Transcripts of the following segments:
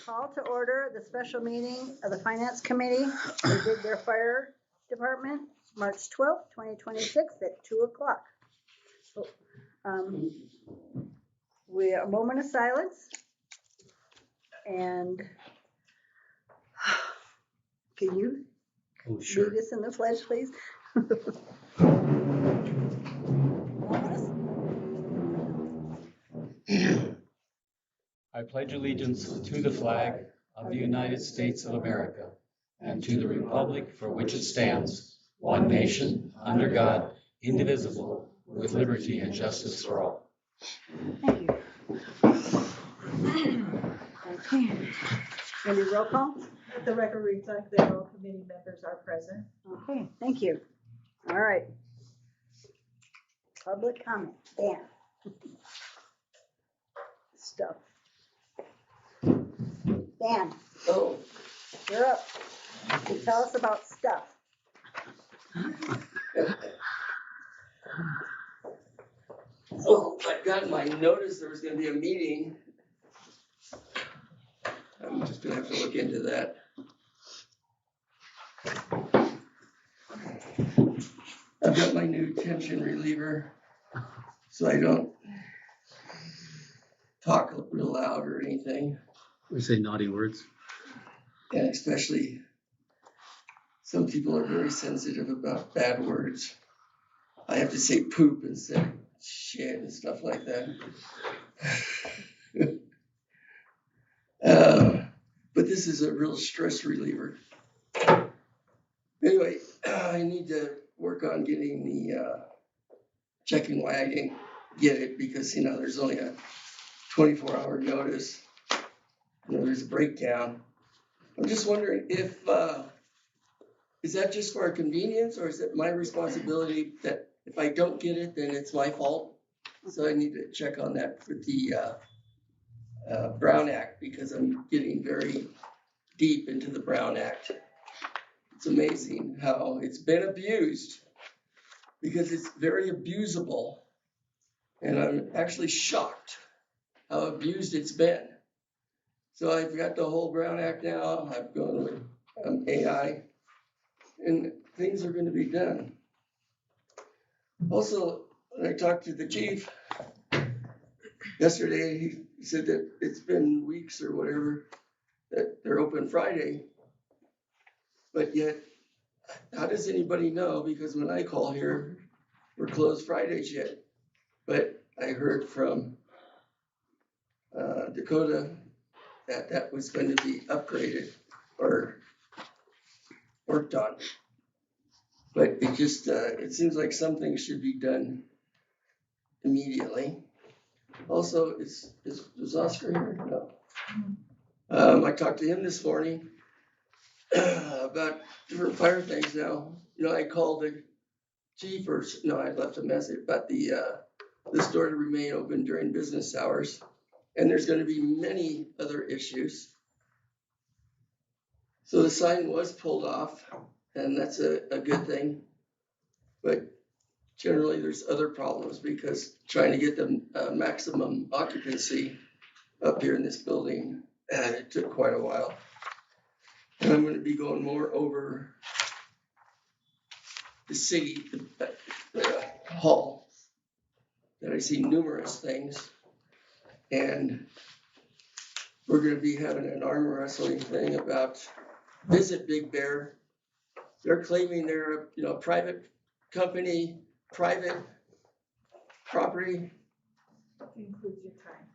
Call to order the special meeting of the Finance Committee for Big Bear Fire Department, March 12th, 2026 at 2 o'clock. We a moment of silence, and can you lead us in the pledge, please? I pledge allegiance to the flag of the United States of America and to the republic for which it stands, one nation, under God, indivisible, with liberty and justice for all. Thank you. Okay. Any roll call? Let the record reflect that all committee members are present. Okay, thank you. All right. Public comment. Dan. Stuff. Dan. Oh, You're up. You tell us about stuff. well, I got my notice there was gonna be a meeting. I'm just gonna have to look into that. I've got my new tension reliever, so I don't talk real loud or anything. We say naughty words. And especially, some people are very sensitive about bad words. I have to say poop instead of shit and stuff like that. But this is a real stress reliever. Anyway, I need to work on getting the, checking why I didn't get it, because, there's only a 24-hour notice. There's a breakdown. I'm just wondering if, is that just for our convenience, or is it my responsibility that if I don't get it, then it's my fault? So I need to check on that for the Brown Act, because I'm getting very deep into the Brown Act. It's amazing how it's been abused, because it's very abusable. And I'm actually shocked how abused it's been. So I've got the whole Brown Act now. I've gone with AI, and things are going to be done. Also, when I talked to the chief yesterday, he said that it's been weeks or whatever that they're open Friday, but yet, how does anybody know? Because when I call here, we're closed Fridays yet. But I heard from Dakota that that was going to be upgraded or worked on. But it just, it seems like something should be done immediately. Also, is Oscar here? No. I talked to him this morning about different fire things now. I called the chief, I left a message about the store to remain open during business hours. And there's going to be many other issues. So the sign was pulled off, and that's a good thing. But generally, there's other problems, because trying to get the maximum occupancy up here in this building, it took quite a while. And I'm going to be going more over the city, the hall, that I see numerous things. And we're going to be having an arm wrestling thing about Visit Big Bear. They're claiming they're a private company, private property. It concludes your time.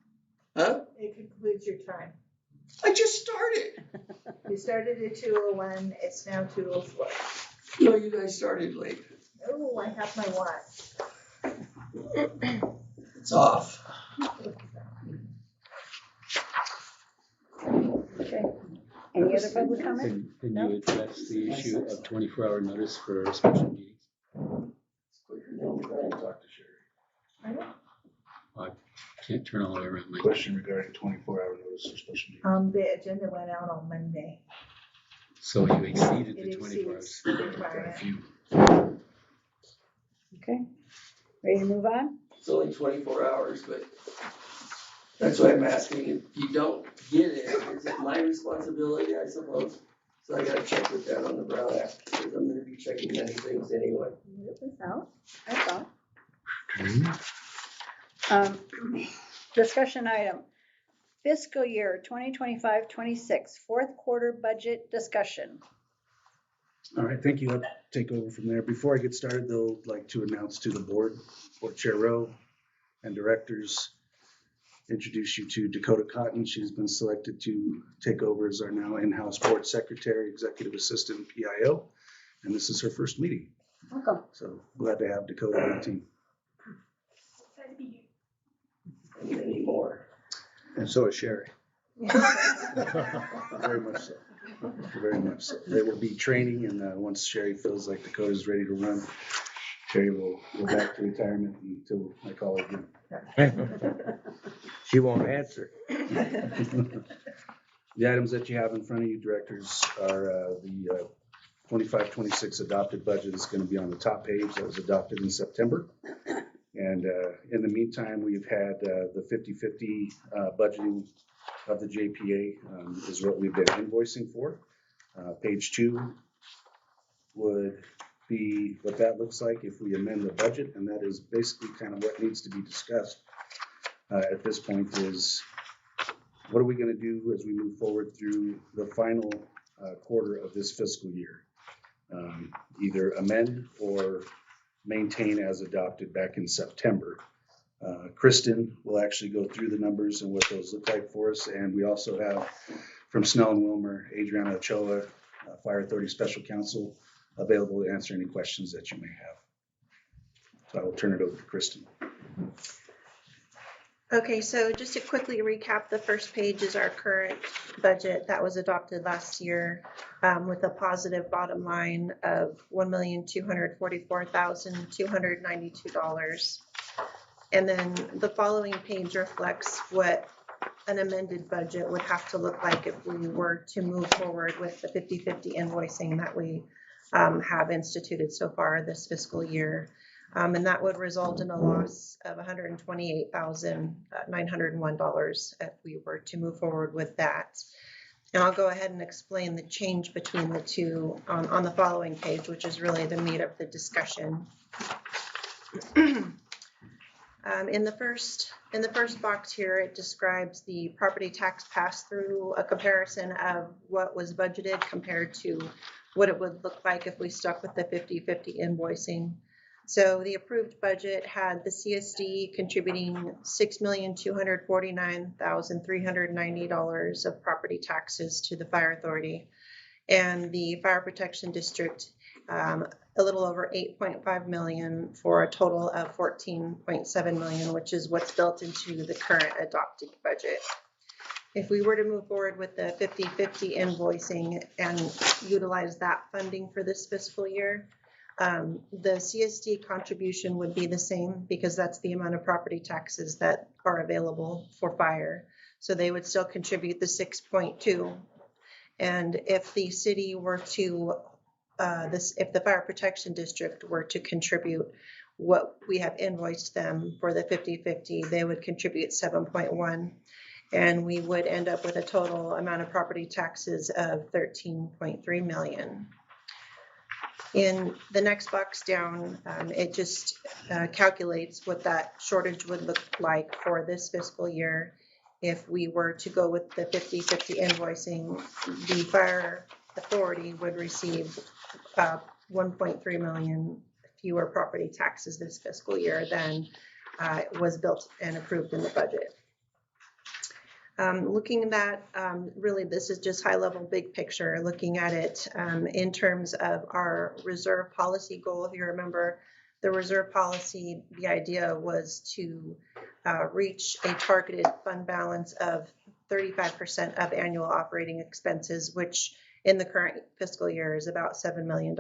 Huh? It concludes your time. I just started. You started at 2:01. It's now 2:04. No, you guys started late. Oh, I have my watch. It's off. Okay. Any other public comment? Can you address the issue of 24-hour notice for special meetings? Talk to Sherry. I can't turn all the way around my Question regarding 24-hour notice for special meetings. The agenda went out on Monday. So you exceeded It the 24 hours. exceeds the requirement. If you Okay. Ready to move on? It's only 24 hours, but That's why I'm asking, if you don't get it, is it my responsibility, I suppose? So I gotta check with that on the Brown Act, because I'm gonna be checking many things anyway. It was out, I thought. Discussion item, fiscal year 2025-26, fourth quarter budget discussion. All right, thank you. I'll take over from there. Before I get started, though, I'd like to announce to the board Chair Rowe and directors, introduce you to Dakota Cotton. She's been selected to take over as our now in-house board secretary, executive assistant, PIO, and this is her first meeting. Welcome. So glad to have Dakota on the team. And many more. And so is Sherry. Very much so. Very much so. There will be training, and once Sherry feels like Dakota's ready to run, Sherry will go back to retirement until I call her again. She won't answer. The items that you have in front of you, directors, are the 25-26 adopted budget is going to be on the top page. That was adopted in September. And in the meantime, we've had the 50-50 budgeting of the JPA is what we've been invoicing for. Page 2 would be what that looks like if we amend the budget, and that is basically kind of what needs to be discussed at this point is what are we going to do as we move forward through the final quarter of this fiscal year? Either amend or maintain as adopted back in September. Kristen will actually go through the numbers and what those look like for us. And we also have from Snell and Wilmer, Adriana Ochoa, Fire Authority Special Counsel, available to answer any questions that you may have. So I will turn it over to Kristen. Okay, so just to quickly recap, the first page is our current budget that was adopted last year with a positive bottom line of $1,244,292. And then the following page reflects what an amended budget would have to look like if we were to move forward with the 50-50 invoicing that we have instituted so far this fiscal year. And that would result in a loss of $128,901 if we were to move forward with that. And I'll go ahead and explain the change between the two on the following page, which is really the meat of the discussion. In the first box here, it describes the property tax pass-through, a comparison of what was budgeted compared to what it would look like if we stuck with the 50-50 invoicing. So the approved budget had the CSD contributing $6,249,390 of property taxes to the fire authority, and the fire protection district a little over $8.5 million for a total of $14.7 million, which is what's built into the current adopted budget. If we were to move forward with the 50-50 invoicing and utilize that funding for this fiscal year, the CSD contribution would be the same because that's the amount of property taxes that are available for fire. So they would still contribute the 6.2. And if the city were to, if the fire protection district were to contribute what we have invoiced them for the 50-50, they would contribute 7.1. And we would end up with a total amount of property taxes of $13.3 million. In the next box down, it just calculates what that shortage would look like for this fiscal year. If we were to go with the 50-50 invoicing, the fire authority would receive 1.3 million fewer property taxes this fiscal year than was built and approved in the budget. Looking at that, really this is just high level big picture, looking at it in terms of our reserve policy goal. If you remember the reserve policy, the idea was to reach a targeted fund balance of 35% of annual operating expenses, which in the current fiscal year is about $7 million.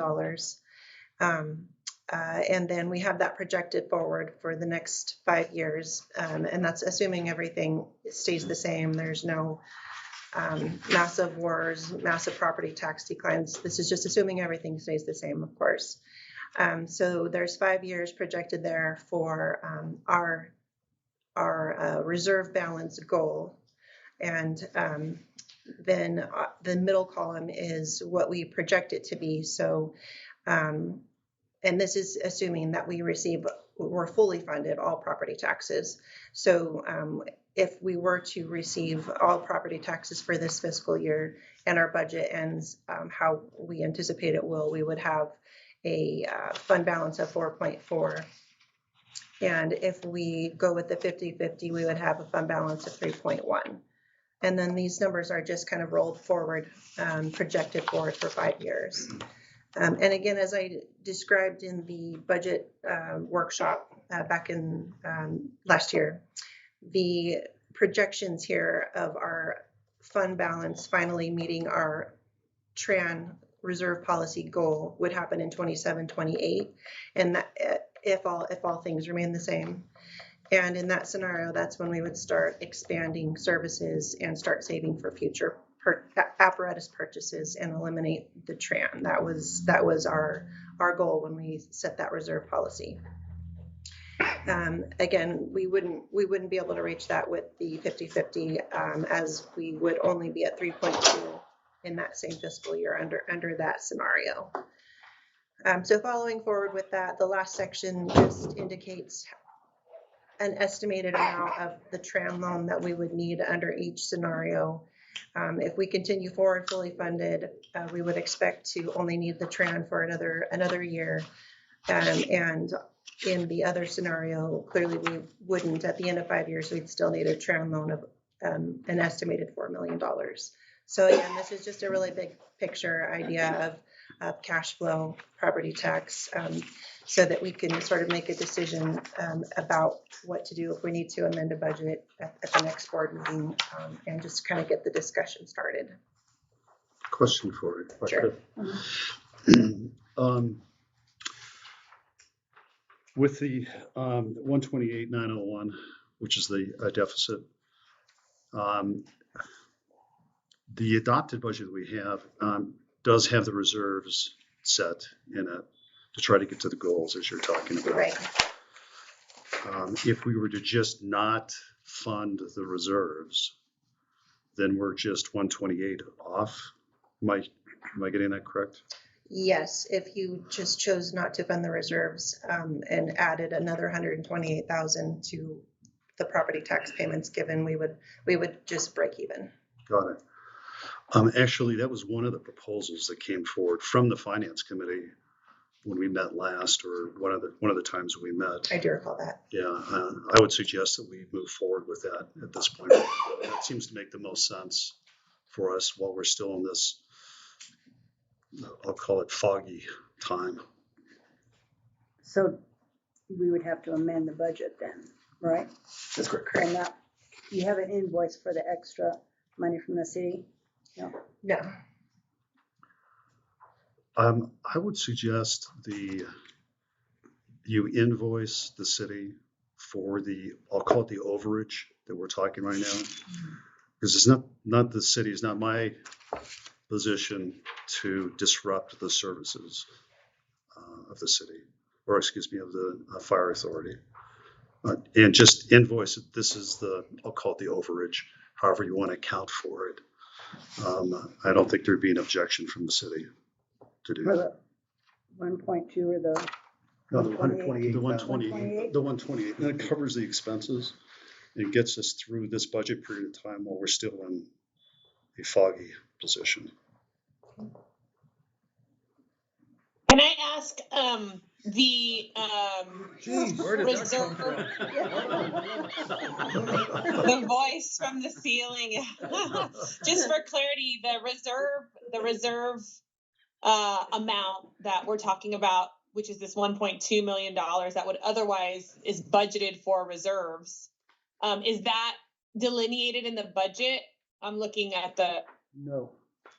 And then we have that projected forward for the next 5 years. And that's assuming everything stays the same. There's no massive wars, massive property tax declines. This is just assuming everything stays the same, of course. So there's 5 years projected there for our reserve balance goal. And then the middle column is what we project it to be. So, and this is assuming that we're fully funded all property taxes. So if we were to receive all property taxes for this fiscal year and our budget ends how we anticipate it will, we would have a fund balance of 4.4. And if we go with the 50-50, we would have a fund balance of 3.1. And then these numbers are just kind of rolled forward, projected forward for 5 years. And again, as I described in the budget workshop back in last year, the projections here of our fund balance finally meeting our TRAN reserve policy goal would happen in 27-28, and that if all things remain the same. And in that scenario, that's when we would start expanding services and start saving for future apparatus purchases and eliminate the TRAN. That was our goal when we set that reserve policy. Again, we wouldn't be able to reach that with the 50-50 as we would only be at 3.2 in that same fiscal year under that scenario. So following forward with that, the last section just indicates an estimated amount of the TRAN loan that we would need under each scenario. If we continue forward fully funded, we would expect to only need the TRAN for another year. And in the other scenario, clearly we wouldn't. At the end of 5 years, we'd still need a TRAN loan of an estimated $4 million. So again, this is just a really big picture idea of cash flow, property tax, so that we can sort of make a decision about what to do if we need to amend a budget at the next board meeting, and just kind of get the discussion started. Question for you. Sure. With the 128,901, which is the deficit, the adopted budget we have does have the reserves set in it to try to get to the goals as you're talking about. Right. If we were to just not fund the reserves, then we're just 128 off. Am I getting that correct? Yes, if you just chose not to fund the reserves and added another 128,000 to the property tax payments given, we would just break even. Got it. Actually, that was one of the proposals that came forward from the finance committee when we met last, or one of the times we met. I do recall that. Yeah, I would suggest that we move forward with that at this point. That seems to make the most sense for us while we're still in this, I'll call it foggy time. So we would have to amend the budget then, right? That's correct. And that, you have an invoice for the extra money from the city? No. No. I would suggest you invoice the city for I'll call it the overage that we're talking right now. Because it's not the city, it's not my position to disrupt the services of the city, or excuse me, of the fire authority. And just invoice it. This is I'll call it the overage, however you want to account for it. I don't think there'd be an objection from the city to do For that. the 1.2 or the No, the 128. 128. The 128. And it covers the expenses and gets us through this budget period of time while we're still in a foggy position. Can I ask the Where did that come reserve, from? the voice from the ceiling? Just for clarity, the reserve amount that we're talking about, which is this $1.2 million that would otherwise is budgeted for reserves, is that delineated in the budget? I'm looking at the No,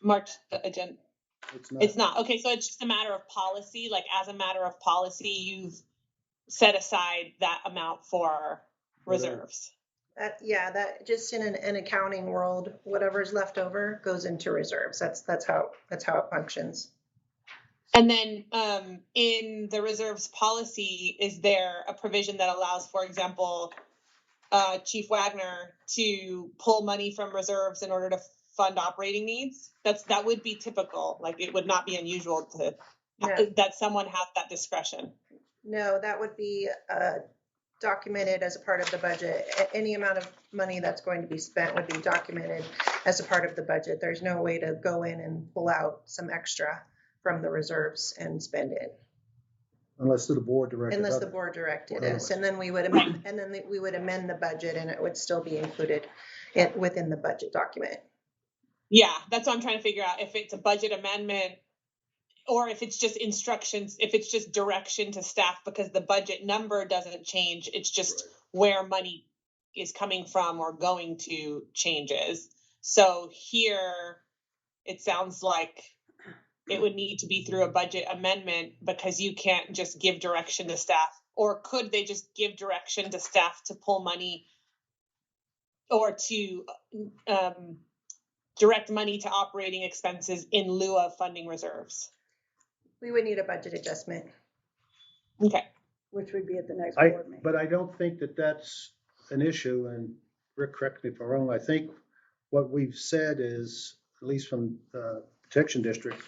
March agenda. it's not. It's not. Okay, so it's just a matter of policy. Like, as a matter of policy, you've set aside that amount for reserves. Yeah, that just in an accounting world, whatever's left over goes into reserves. That's how it functions. And then in the reserves policy, is there a provision that allows, for example, Chief Wagner to pull money from reserves in order to fund operating needs. That would be typical. Like, it would not be unusual that someone has that discretion. No, that would be documented as a part of the budget. Any amount of money that's going to be spent would be documented as a part of the budget. There's no way to go in and pull out some extra from the reserves and spend it. Unless the board directed. Unless the board directed Or us, and then we would amend, we would amend the budget, and it would still be included within the budget document. Yeah, that's what I'm trying to figure out, if it's a budget amendment or if it's just instructions, if it's just direction to staff, because the budget number doesn't change. It's just where money is coming from or going to changes. So here, it sounds like it would need to be through a budget amendment, because you can't just give direction to staff. Or could they just give direction to staff to pull money or to direct money to operating expenses in lieu of funding reserves? We would need a budget adjustment. Okay. Which would be at the next board meeting. But I don't think that that's an issue, and Rick, correct me if I'm wrong. I think what we've said is, at least from Protection District,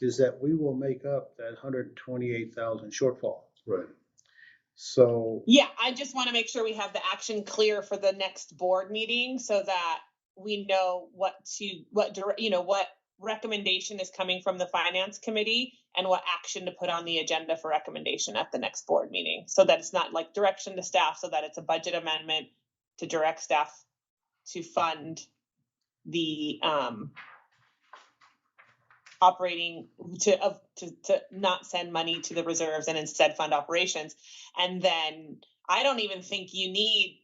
is that we will make up that 128,000 shortfall. Right. So. Yeah, I just want to make sure we have the action clear for the next board meeting, so that we know what recommendation is coming from the finance committee and what action to put on the agenda for recommendation at the next board meeting, so that it's not like direction to staff, so that it's a budget amendment to direct staff to fund the operating, to not send money to the reserves and instead fund operations. And then I don't even think you need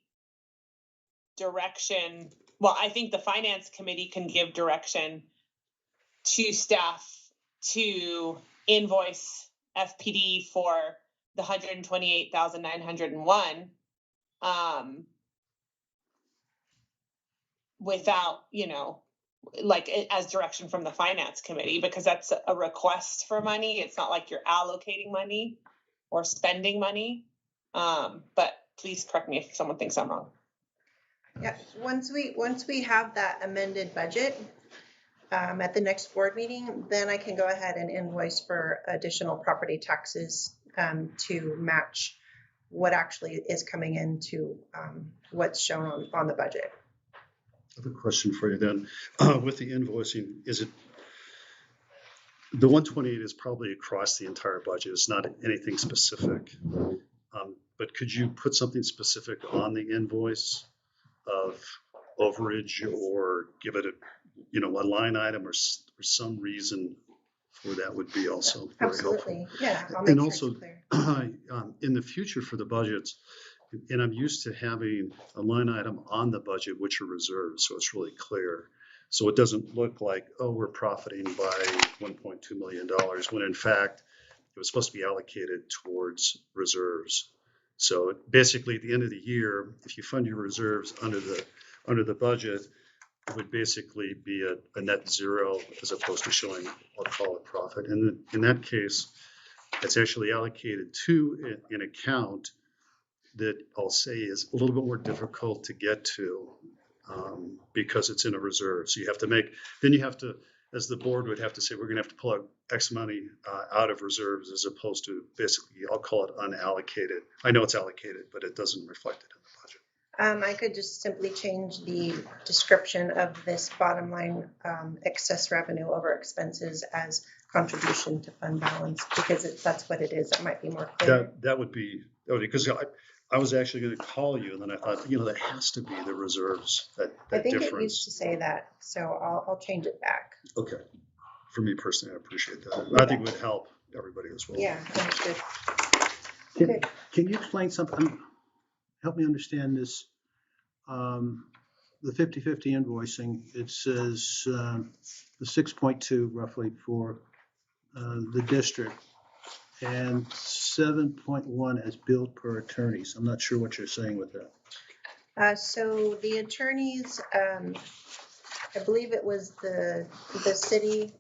direction. Well, I think the finance committee can give direction to staff to invoice FPD for the 128,901 without, as direction from the finance committee, because that's a request for money. It's not like you're allocating money or spending money. But please correct me if someone thinks I'm wrong. Yeah, once we have that amended budget at the next board meeting, then I can go ahead and invoice for additional property taxes to match what actually is coming into what's shown on the budget. I have a question for you then. With the invoicing, is it, the 128 is probably across the entire budget. It's not anything specific. But could you put something specific on the invoice of overage, or give it a line item, or some reason for that would be also very Absolutely. helpful. Yeah. I'll make And sure also, it's clear. in the future for the budgets, and I'm used to having a line item on the budget which are reserved, so it's really clear. So it doesn't look like, oh, we're profiting by $1.2 million, when in fact it was supposed to be allocated towards reserves. So basically, at the end of the year, if you fund your reserves under the budget, it would basically be a net zero, as opposed to showing, I'll call it, profit. And in that case, it's actually allocated to an account that I'll say is a little bit more difficult to get to because it's in a reserve. So you have to as the board would have to say, we're going to have to pull out X money out of reserves, as opposed to basically, I'll call it unallocated. I know it's allocated, but it doesn't reflect it in the budget. I could just simply change the description of this bottom line excess revenue over expenses as contribution to fund balance, because that's what it is. It might be more clear. That would be, because I was actually going to call you, and then I thought, that has to be the reserves, that I think difference. it used to say that, so I'll change it back. Okay. For me personally, I appreciate that. I think it would help everybody as well. Yeah, understood. Can you explain something? Help me understand this. The 50/50 invoicing, it says the 6.2 roughly for the district, and 7.1 as billed per attorneys. I'm not sure what you're saying with that. So the attorneys, I believe it was the city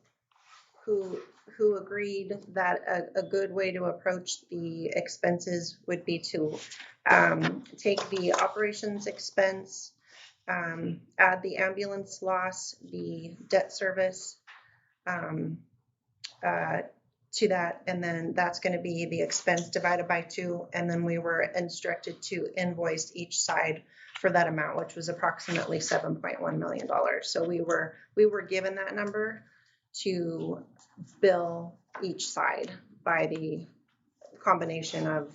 who who agreed that a good way to approach the expenses would be to take the operations expense, add the ambulance loss, the debt service to that, and then that's going to be the expense divided by 2, and then we were instructed to invoice each side for that amount, which was approximately $7.1 million. So we were given that number to bill each side by the combination of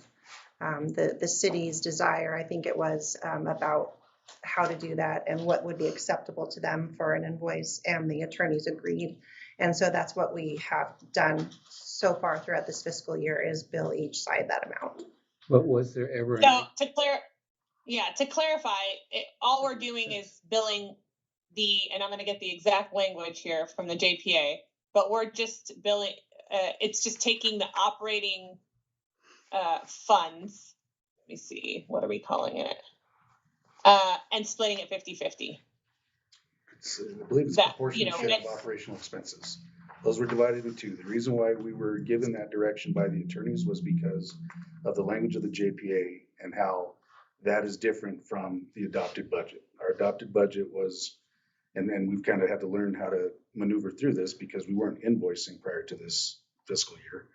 the city's desire, I think it was, about how to do that and what would be acceptable to them for an invoice, and the attorneys agreed. And so that's what we have done so far throughout this fiscal year, is bill each side that amount. But was there ever? So to clarify, all we're doing is billing and I'm going to get the exact language here from the JPA, but we're just billing, it's just taking the operating funds, let me see, what are we calling it? And splitting it 50-50. I believe it's proportionate share of operational expenses. Those were divided in 2. The reason why we were given that direction by the attorneys was because of the language of the JPA and how that is different from the adopted budget. Our adopted budget was, and then we've kind of had to learn how to maneuver through this because we weren't invoicing prior to this fiscal year.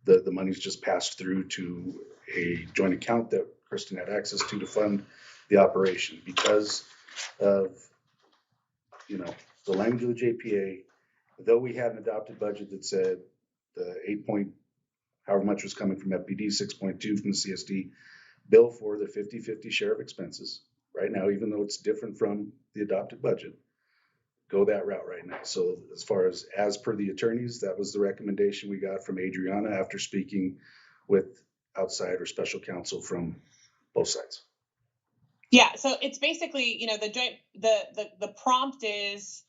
The money's just passed through to a joint account that Kristen had access to fund the operation. Because of, the language of the JPA, though we had an adopted budget that said the 8 however much was coming from FPD, 6.2 from the CSD, bill for the 50-50 share of expenses right now, even though it's different from the adopted budget, go that route right now. So as far as per the attorneys, that was the recommendation we got from Adriana after speaking with outside or special counsel from both sides. Yeah, so it's basically, the prompt is,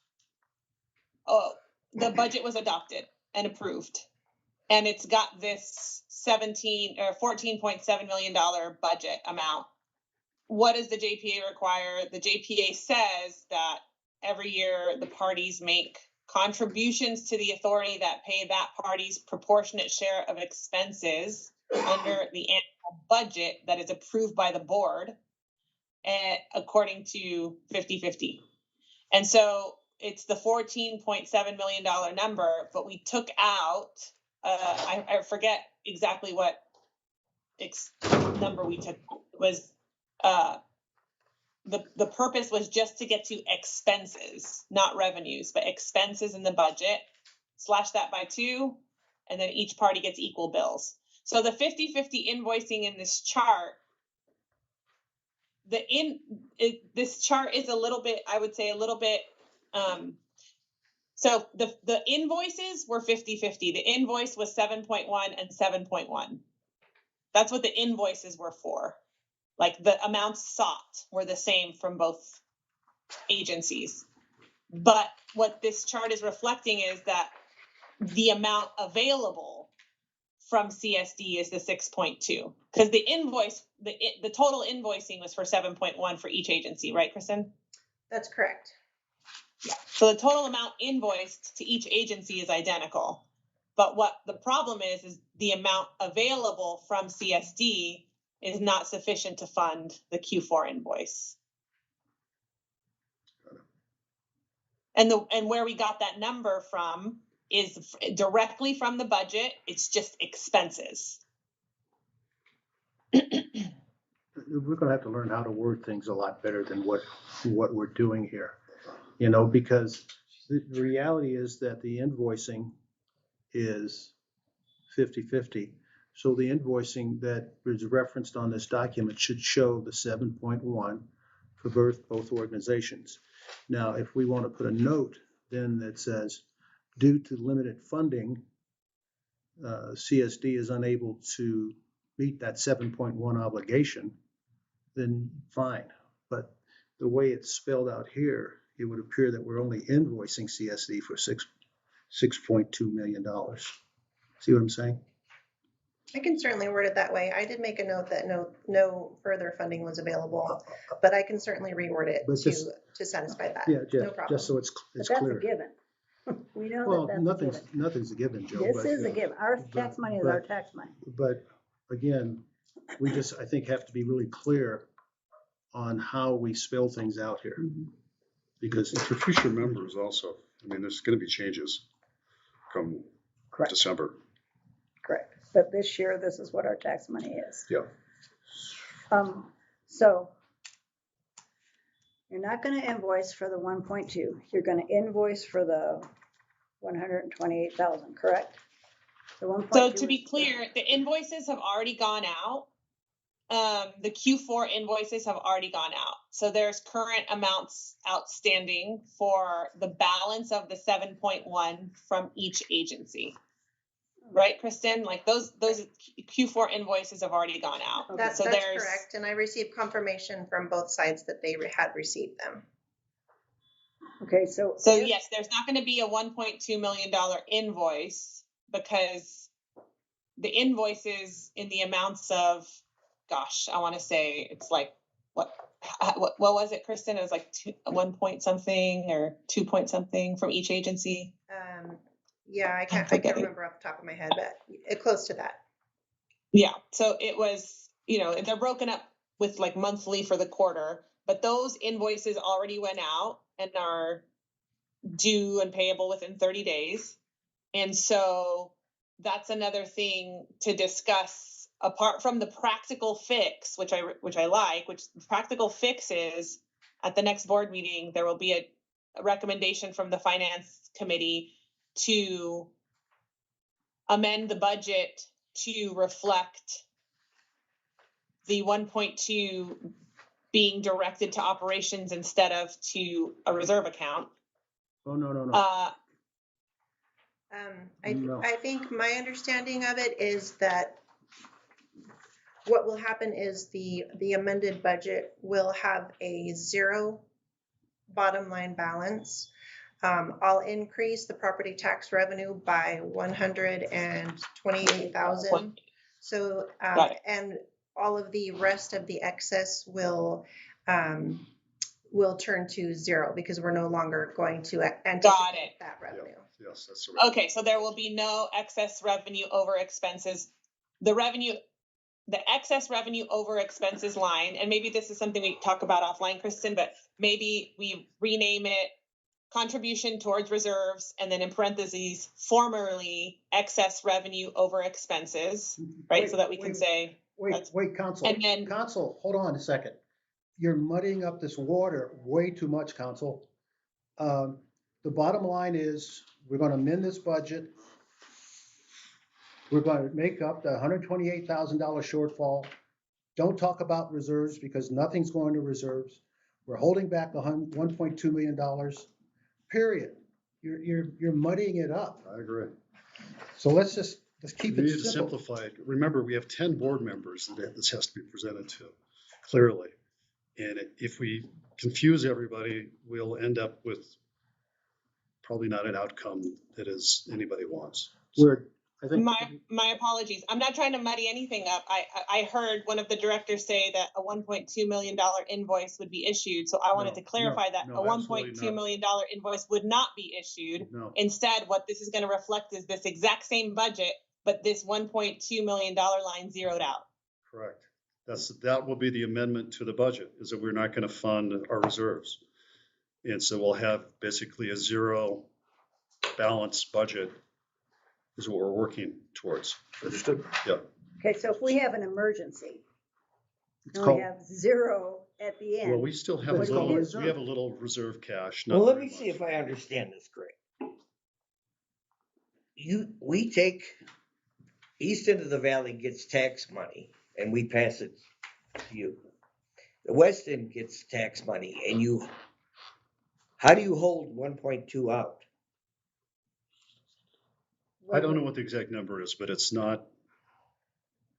the budget was adopted and approved, and it's got this $14.7 million budget amount. What does the JPA require? The JPA says that every year the parties make contributions to the authority that pay that party's proportionate share of expenses under the annual budget that is approved by the board, according to 50-50. And so it's the $14.7 million number, but we took out, I forget exactly what number we took. It was, the purpose was just to get to expenses, not revenues, but expenses in the budget, slash that by 2, and then each party gets equal bills. So the 50-50 invoicing in this chart, this chart is a little bit, I would say a little bit, so the invoices were 50-50. The invoice was 7.1 and 7.1. That's what the invoices were for. Like the amounts sought were the same from both agencies. But what this chart is reflecting is that the amount available from CSD is the 6.2, because the invoice, the total invoicing was for 7.1 for each agency, right, Kristen? That's correct. Yeah. So the total amount invoiced to each agency is identical. But what the problem is the amount available from CSD is not sufficient to fund the Q4 invoice. And where we got that number from is directly from the budget. It's just expenses. We're gonna have to learn how to word things a lot better than what we're doing here. Because the reality is that the invoicing is 50-50. So the invoicing that is referenced on this document should show the 7.1 for both organizations. Now, if we want to put a note then that says, due to limited funding, CSD is unable to meet that 7.1 obligation, then fine. But the way it's spelled out here, it would appear that we're only invoicing CSD for $6.2 million. See what I'm saying? I can certainly word it that way. I did make a note that no further funding was available, but I can certainly reword it to satisfy that. Yeah, no problem. just so it's But that's clear. a given. We know Well, that that's a given. nothing's a given, Joe. This but, is a given. Our but- tax money is but- our tax money. But again, we just, I think, have to be really clear on how we spell things out here. Because For future members also, I mean, there's gonna be changes come Correct, December. correct. But this year, this is what our tax money is. Yeah. So you're not gonna invoice for the 1.2. You're gonna invoice for the 128,000, correct? The 1.2. So to be clear, the invoices have already gone out. The Q4 invoices have already gone out. So there's current amounts outstanding for the balance of the 7.1 from each agency. Right, Kristen? Like those Q4 invoices have already gone out. That's So there's correct, and I received confirmation from both sides that they had received them. Okay, so. So yes, there's not going to be a $1.2 million invoice because the invoices in the amounts of, gosh, I want to say it's like, what was it, Kristen? It was like 1 point something or 2 point something from each agency. Yeah, I can't remember off the top of my head, but close to that. Yeah, so it was, they're broken up with like monthly for the quarter, but those invoices already went out and are due and payable within 30 days. And so that's another thing to discuss apart from the practical fix, which I like, which the practical fix is at the next board meeting, there will be a recommendation from the finance committee to amend the budget to reflect the 1.2 being directed to operations instead of to a reserve account. Oh, no. No. I think my understanding of it is that what will happen is the amended budget will have a zero bottom line balance. I'll increase the property tax revenue by 128,000. So, and all of the rest of the excess will turn to zero because we're no longer going to anticipate that revenue. Yeah. Yes, that's right. Okay, so there will be no excess revenue over expenses. The excess revenue over expenses line, and maybe this is something we talk about offline, Kristen, but maybe we rename it contribution towards reserves, and then in parentheses, formerly excess revenue over expenses, right? So that we can say. Wait, Council. And then. Council, hold on a second. You're muddying up this water way too much, Council. The bottom line is, we're gonna amend this budget. We're gonna make up the $128,000 shortfall. Don't talk about reserves because nothing's going to reserves. We're holding back the $1.2 million, period. You're muddying it up. I agree. So let's keep We it need to simple. simplify it. Remember, we have 10 board members that this has to be presented to, clearly. And if we confuse everybody, we'll end up with probably not an outcome that is anybody wants. I think. My apologies. I'm not trying to muddy anything up. I heard one of the directors say that a $1.2 million invoice would be issued. So I wanted to clarify that a $1.2 million invoice would not be issued. No. Instead, what this is going to reflect is this exact same budget, but this $1.2 million line zeroed out. Correct. That will be the amendment to the budget, is that we're not going to fund our reserves. And so we'll have basically a zero balanced budget is what we're working towards. Understood. Yeah. Okay, so if we have an emergency, It's and called, we have zero at the Well, end, we still have a It's called little, reserve. we have a little reserve cash. Well, not let very me see much. if I understand this correct. We take, east end of the valley gets tax money and we pass it to you. The west end gets tax money and how do you hold 1.2 out? I don't know what the exact number is, but it's not,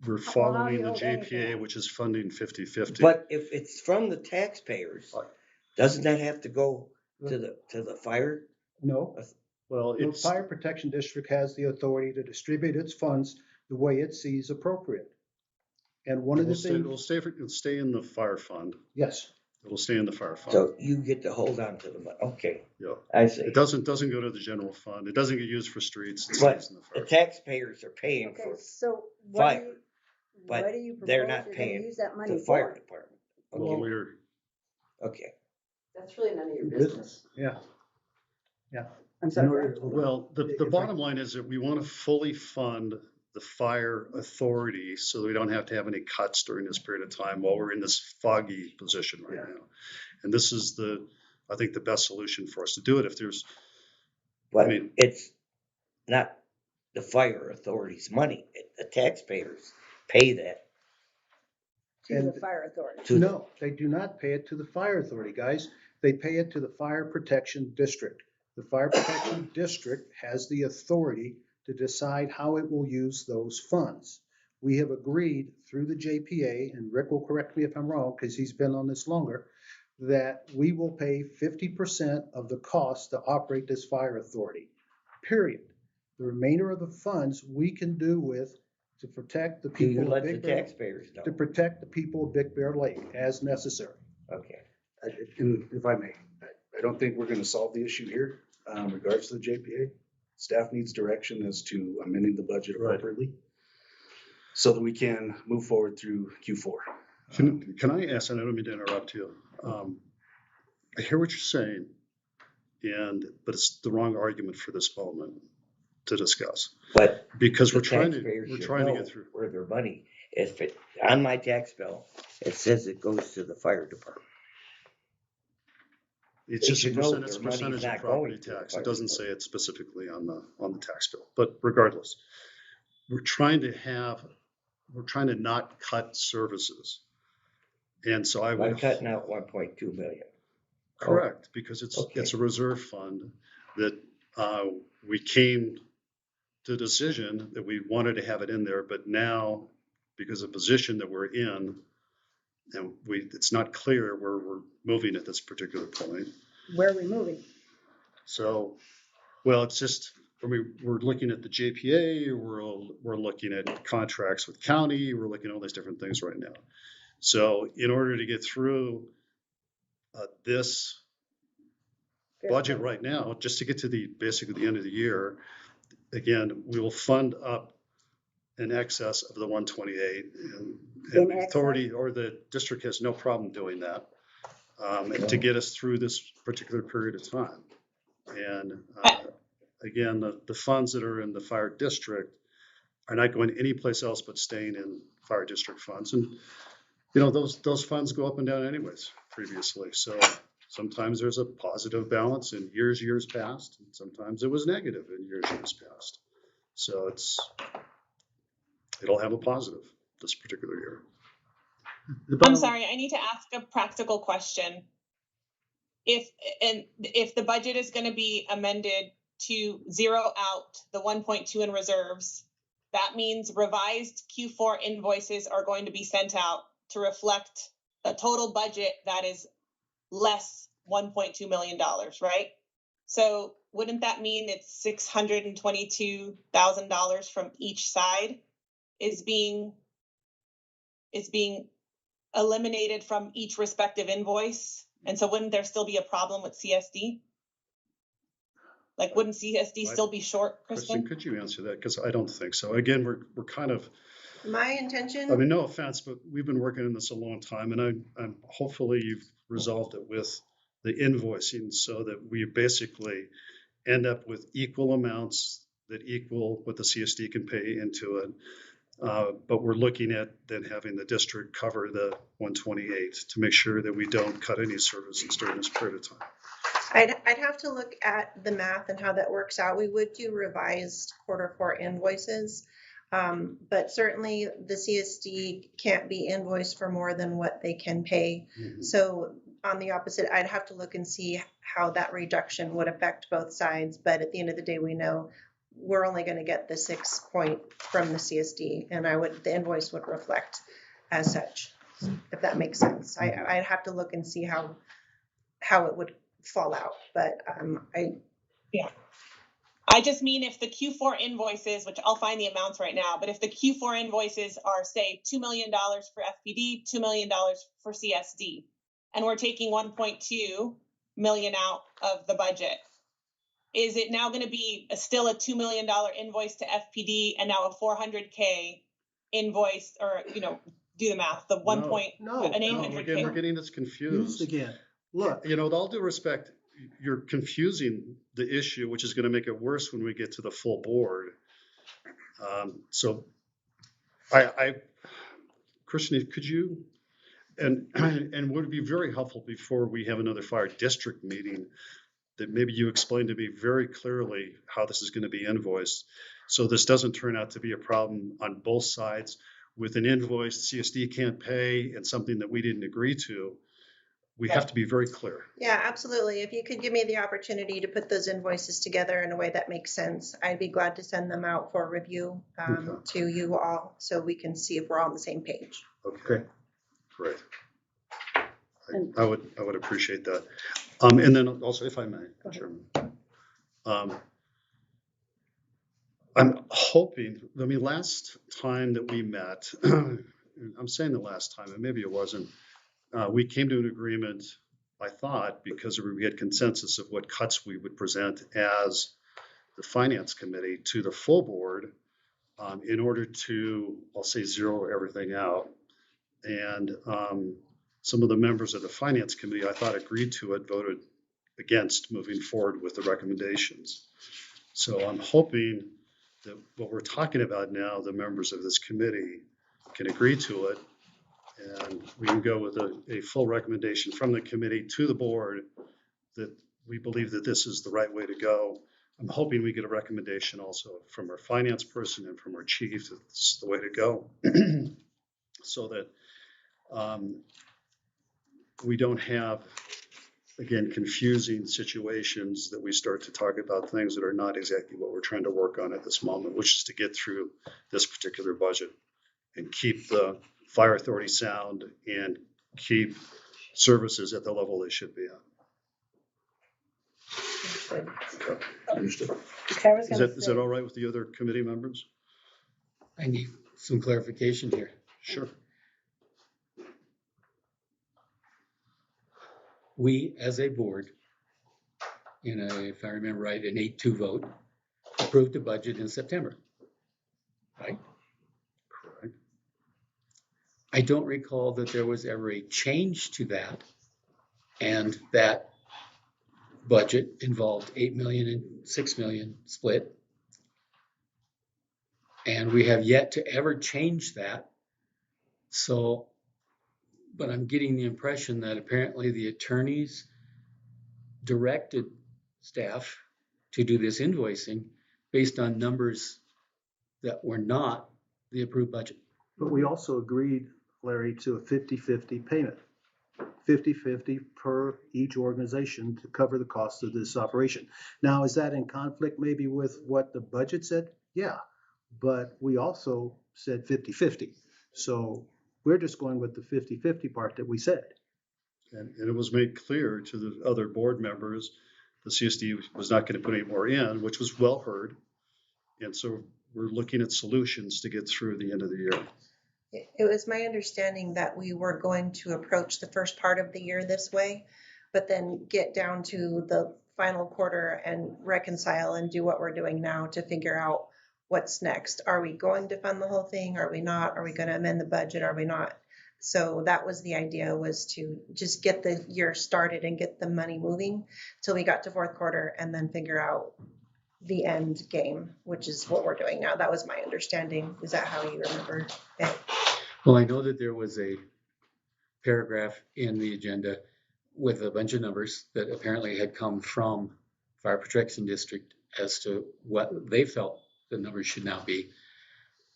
we're Well, how do following you the hold anything JPA, out? which is funding 50/50. But if it's from the taxpayers, doesn't that have to go to the fire? No, Well, the it's, Fire Protection District has the authority to distribute its funds the way it sees appropriate. And one of the it'll things, stay in the fire fund. yes, It'll stay in the fire fund. So you get to hold on to the money. Okay, Yeah. I see. It doesn't go to the general fund. It doesn't get used for streets. It But stays in the the fire. taxpayers are paying Okay, for so fire, what but do you they're propose not you're gonna paying use that the money fire for? department. Well, Okay, we're, okay. That's really none of your Business, yeah. I'm In sorry. order- hold on. well, the If I- bottom line is that we want to fully fund the fire authority so that we don't have to have any cuts during this period of time while we're in this foggy position right now. And this is I think the best solution for us to do it. If there's, But mean- it's not the fire authority's money. The taxpayers pay that To the And- fire authority. to the, No, they do not pay it to the fire authority, guys. They pay it to the fire protection district. The fire protection district has the authority to decide how it will use those funds. We have agreed through the JPA, and Rick will correct me if I'm wrong, because he's been on this longer, that we will pay 50% of the cost to operate this fire authority, period. The remainder of the funds we can do with to protect the do you people of let the Big Bear, taxpayers know? to protect the people of Big Bear Lake as necessary. Okay. And if I may, I don't think we're gonna solve the issue here, in regards to the JPA. Staff needs direction as to amending the budget Right. appropriately so that we can move forward through Q4. can I ask, and I don't mean to interrupt you. I hear what you're saying, but it's the wrong argument for this moment to discuss. But Because the we're trying to taxpayers should get know through. where their money, if it, on my tax bill, it says it goes to the fire department. It's They just a should know percentage their money's of not property going to the tax. fire It doesn't say department. it specifically on the tax bill, but regardless, we're trying to not cut services. And so I By would. cutting out 1.2 million. Correct, because Okay. it's a reserve fund that we came to the decision that we wanted to have it in there, but now, because of the position that we're in, and it's not clear where we're moving at this particular point. Where are we moving? So, well, it's just, we're looking at the JPA, we're looking at contracts with county, we're looking at all these different things right now. So in order to get through this budget right now, just to get to basically the end of the year, again, we will fund up in excess of the 128, and the authority or the district has no problem doing that, and to get us through this particular period of time. And again, the funds that are in the fire district are not going anyplace else but staying in fire district funds. And those funds go up and down anyways previously. So sometimes there's a positive balance in years past, and sometimes it was negative in years past. So it'll have a positive this particular year. I'm sorry, I need to ask a practical question. If the budget is going to be amended to zero out the 1.2 in reserves, that means revised Q4 invoices are going to be sent out to reflect a total budget that is less $1.2 million, right? So wouldn't that mean it's $622,000 from each side is being eliminated from each respective invoice? And so wouldn't there still be a problem with CSD? Like, wouldn't CSD still be short, Kristen? Could you answer that? Because I don't think so. Again, we're kind of, My intention. I mean, no offense, but we've been working on this a long time, and I'm hopefully you've resolved it with the invoicing so that we basically end up with equal amounts that equal what the CSD can pay into it. But we're looking at then having the district cover the 128 to make sure that we don't cut any services during this period of time. I'd have to look at the math and how that works out. We would do revised Q4 invoices, but certainly the CSD can't be invoiced for more than what they can pay. Mm-hmm. So on the opposite, I'd have to look and see how that reduction would affect both sides. But at the end of the day, we know we're only going to get the 6 point from the CSD, and the invoice would reflect as such, if that makes sense. I'd have to look and see how it would fall out, but I just mean if the Q4 invoices, which I'll find the amounts right now, but if the Q4 invoices are, say, $2 million for FPD, $2 million for CSD, and we're taking 1.2 million out of the budget. Is it now going to be still a $2 million invoice to FPD and now a 400K invoice, or, do the math, the one point, No, an no, We're 800K? getting this Used confused. again. Look, With all due respect, you're confusing the issue, which is gonna make it worse when we get to the full board. So Christian, could you, and would it be very helpful before we have another fire district meeting, that maybe you explain to me very clearly how this is gonna be invoiced, so this doesn't turn out to be a problem on both sides with an invoice CSD can't pay and something that we didn't agree to. We have to be very clear. Yeah, absolutely. If you could give me the opportunity to put those invoices together in a way that makes sense, I'd be glad to send them out for review to you all so we can see if we're all on the same page. Okay, great. I would appreciate that. And then also, if I may, Chairman, I'm hoping, last time that we met, I'm saying the last time, and maybe it wasn't, we came to an agreement, I thought, because we had consensus of what cuts we would present as the Finance Committee to the full board in order to, I'll say, zero everything out. And some of the members of the Finance Committee, I thought, agreed to it, voted against moving forward with the recommendations. So I'm hoping that what we're talking about now, the members of this committee can agree to it, and we can go with a full recommendation from the committee to the board that we believe that this is the right way to go. I'm hoping we get a recommendation also from our finance person and from our chief that this is the way to go, so that we don't have, again, confusing situations that we start to talk about things that are not exactly what we're trying to work on at this moment, which is to get through this particular budget and keep the fire authority sound and keep services at the level they should be at. Understood. Okay, I was Is gonna that say, all right with the other committee members? I need some clarification here. Sure. We, as a board, if I remember right, an 8-2 vote, approved the budget in September, right? Correct. I don't recall that there was ever a change to that, and that budget involved 8 million and 6 million split. And we have yet to ever change that. So, but I'm getting the impression that apparently the attorneys directed staff to do this invoicing based on numbers that were not the approved budget. but we also agreed, Larry, to a 50-50 payment. 50-50 per each organization to cover the cost of this operation. Now, is that in conflict maybe with what the budget said? Yeah, but we also said 50-50. So we're just going with the 50-50 part that we said. And it was made clear to the other board members, the CSD was not going to put any more in, which was well heard. And so we're looking at solutions to get through the end of the year. It was my understanding that we were going to approach the first part of the year this way, but then get down to the final quarter and reconcile and do what we're doing now to figure out what's next. Are we going to fund the whole thing? Are we not? Are we going to amend the budget? Are we not? So that was the idea, was to just get the year started and get the money moving till we got to fourth quarter and then figure out the end game, which is what we're doing now. That was my understanding. Is that how you remember it? Well, I know that there was a paragraph in the agenda with a bunch of numbers that apparently had come from Fire Protection District as to what they felt the numbers should now be.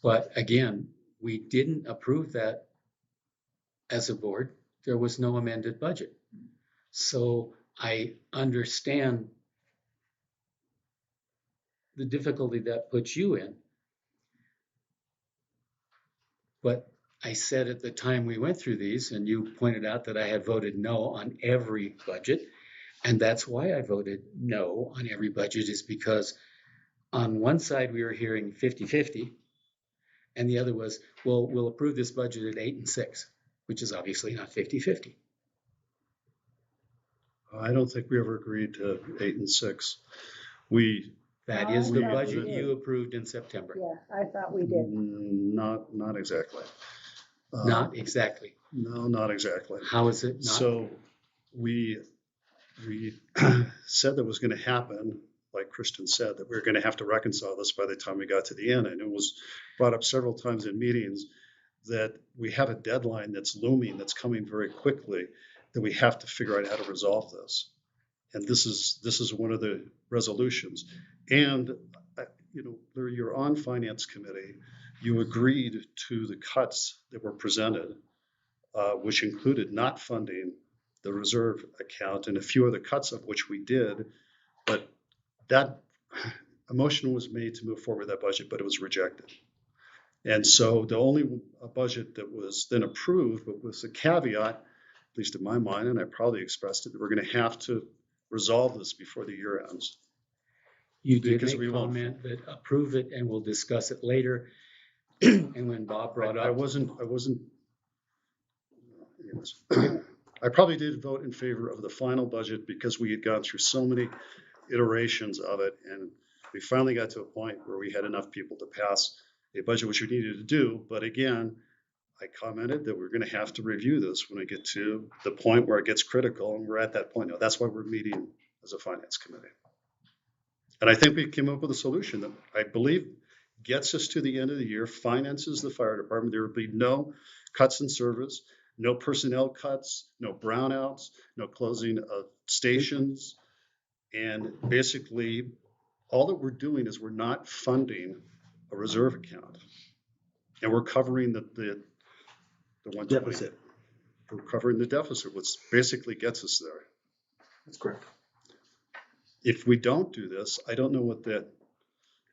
But again, we didn't approve that as a board. There was no amended budget. So I understand the difficulty that puts you in. But I said at the time we went through these, and you pointed out that I had voted no on every budget. And that's why I voted no on every budget, is because on one side we were hearing 50-50, and the other was, well, we'll approve this budget at 8 and 6, which is obviously not 50-50. I don't think we ever agreed to 8 and 6. We, That No, is I the thought we budget did. you approved in September. Yeah, I thought we did. not exactly. Not exactly. No, not exactly. How is it not? So we said that was going to happen, like Kristen said, that we were going to have to reconcile this by the time we got to the end. And it was brought up several times in meetings that we have a deadline that's looming, that's coming very quickly, that we have to figure out how to resolve this. And this is one of the resolutions. And, Larry, you're on Finance Committee. You agreed to the cuts that were presented, which included not funding the reserve account and a few other cuts of which we did. But that a motion was made to move forward with that budget, but it was rejected. And so the only budget that was then approved, but with a caveat, at least in my mind, and I probably expressed it, that we're going to have to resolve this before the year ends. You did Because make we won't- comment that approve it and we'll discuss it later. And when Bob brought I up, wasn't, anyways. I probably did vote in favor of the final budget because we had gone through so many iterations of it. And we finally got to a point where we had enough people to pass a budget, which we needed to do. But again, I commented that we're going to have to review this when we get to the point where it gets critical. And we're at that point now. That's why we're meeting as a finance committee. And I think we came up with a solution that I believe gets us to the end of the year, finances the fire department. There will be no cuts in service, no personnel cuts, no brownouts, no closing of stations. And basically, all that we're doing is we're not funding a reserve account. And we're covering the 120. Deficit. We're covering the deficit, which basically gets us there. That's correct. If we don't do this, I don't know what that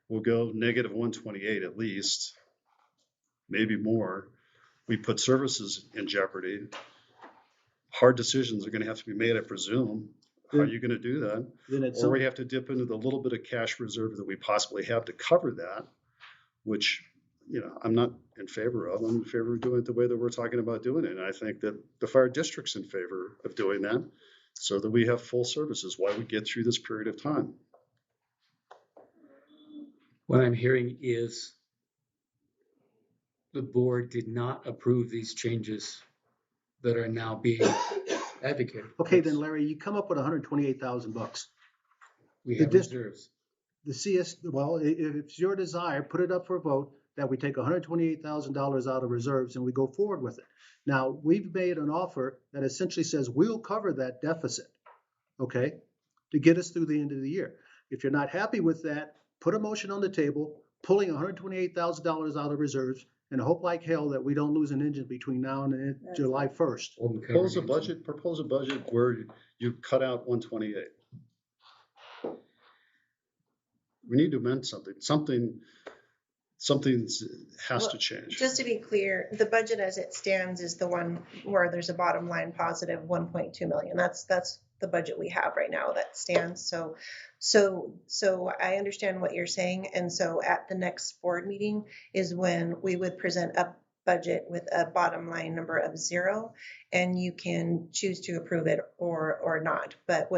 will go negative 128 at least, maybe more. We put services in jeopardy. Hard decisions are going to have to be made, I presume. How are you going to do that? Then it's Or we have to dip into the little bit of cash reserve that we possibly have to cover that, which, I'm not in favor of. I'm in favor of doing it the way that we're talking about doing it. And I think that the fire district's in favor of doing that so that we have full services while we get through this period of time. what I'm hearing is the board did not approve these changes that are now being advocated. Okay, then Larry, you come up with $128,000. We the have dist- reserves. The CS, well, if it's your desire, put it up for a vote that we take $128,000 out of reserves and we go forward with it. Now, we've made an offer that essentially says we'll cover that deficit, okay, to get us through the end of the year. If you're not happy with that, put a motion on the table, pulling $128,000 out of reserves, and hope like hell that we don't lose an engine between now and That's July right. 1st. Propose a budget where you cut out 128. We need to amend something. Something has to change. Just to be clear, the budget as it stands is the one where there's a bottom line positive 1.2 million. That's the budget we have right now that stands. So I understand what you're saying. And so at the next board meeting is when we would present a budget with a bottom line number of 0, and you can choose to approve it or not. But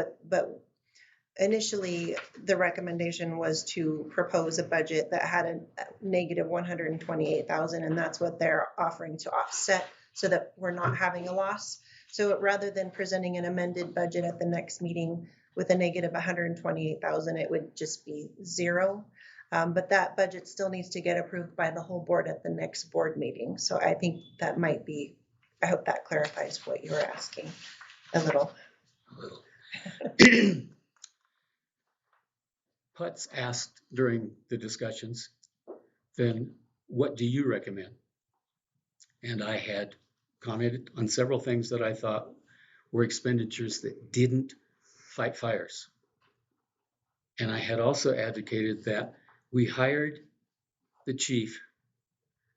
initially, the recommendation was to propose a budget that had a negative 128,000, and that's what they're offering to offset so that we're not having a loss. So rather than presenting an amended budget at the next meeting with a negative 128,000, it would just be 0. But that budget still needs to get approved by the whole board at the next board meeting. So I think that might be, I hope that clarifies what you were asking a little. Putz asked during the discussions, then what do you recommend? And I had commented on several things that I thought were expenditures that didn't fight fires. And I had also advocated that we hired the chief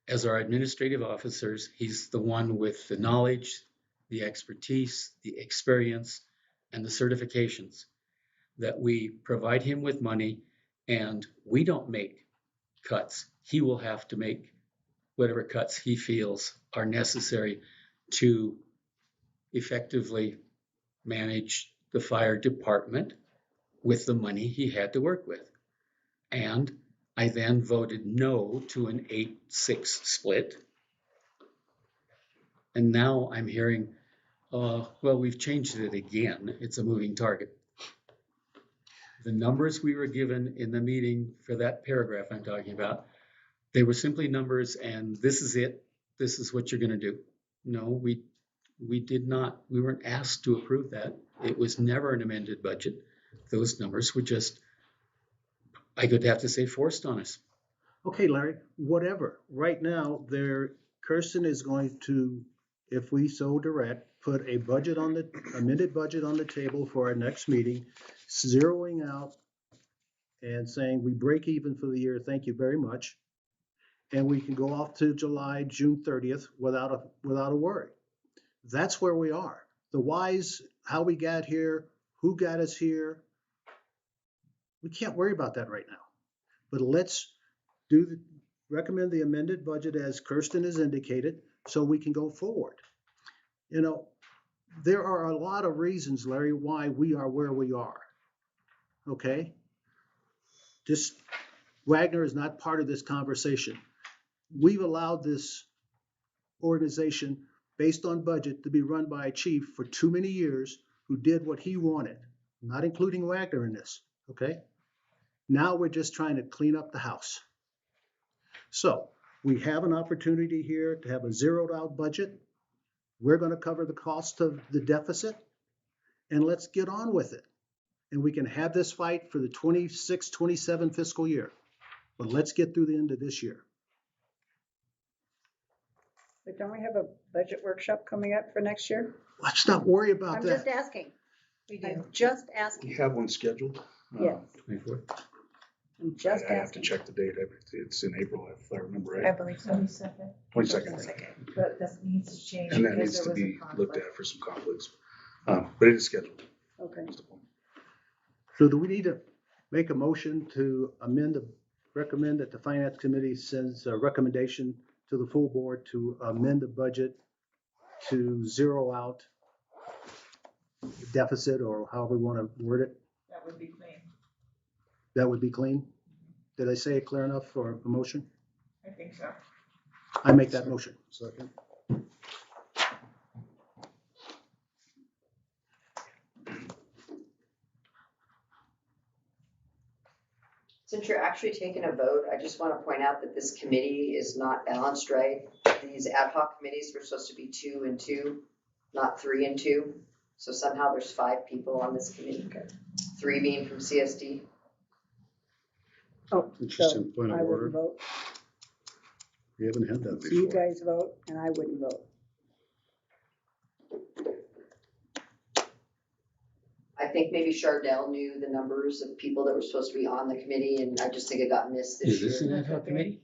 as our administrative officers. He's the one with the knowledge, the expertise, the experience, and the certifications, that we provide him with money and we don't make cuts. He will have to make whatever cuts he feels are necessary to effectively manage the fire department with the money he had to work with. And I then voted no to an 8-6 split. And now I'm hearing, well, we've changed it again. It's a moving target. The numbers we were given in the meeting for that paragraph I'm talking about, they were simply numbers and this is it. This is what you're going to do. No, we did not. We weren't asked to approve that. It was never an amended budget. Those numbers were just, I could have to say, forced on us. Okay, Larry, whatever. Right now, Kirsten is going to, if we so direct, put a budget on the, amended budget on the table for our next meeting, zeroing out and saying we break even for the year, thank you very much. And we can go off to July, June 30th without a worry. That's where we are. The whys, how we got here, who got us here, we can't worry about that right now. But let's recommend the amended budget as Kirsten has indicated, so we can go forward. You know, there are a lot of reasons, Larry, why we are where we are. Okay? Just Wagner is not part of this conversation. We've allowed this organization based on budget to be run by a chief for too many years who did what he wanted, not including Wagner in this. Okay? Now we're just trying to clean up the house. So we have an opportunity here to have a zeroed out budget. We're going to cover the cost of the deficit, and let's get on with it. And we can have this fight for the 26-27 fiscal year. But let's get through the end of this year. But don't we have a budget workshop coming up for next year? Let's not worry about I'm that. just asking. We do. I'm just asking. We have one scheduled. Yes. 24th. I'm just I have to asking. check the date. It's in April, if I remember I right. believe so. 22nd. But that needs to change And that because needs there to was a be looked conflict. at for some conflicts. But it is scheduled. Okay. So do we need to make a motion to recommend that the Finance Committee sends a recommendation to the full board to amend the budget to zero out deficit, or however we want to word it? That would be clean. That would be clean? Did I say it clear enough for a motion? I think so. I make that motion. Second. Since you're actually taking a vote, I just want to point out that this committee is not balanced right. These ad hoc committees were supposed to be 2 and 2, not 3 and 2. So somehow there's 5 people on this committee, 3 being from CSD. Oh, so Interesting point of I order. wouldn't vote. We haven't had that So you before. guys vote and I wouldn't vote. I think maybe Chardell knew the numbers of people that were supposed to be on the committee, and I just think it got missed this Is this year. an ad hoc committee?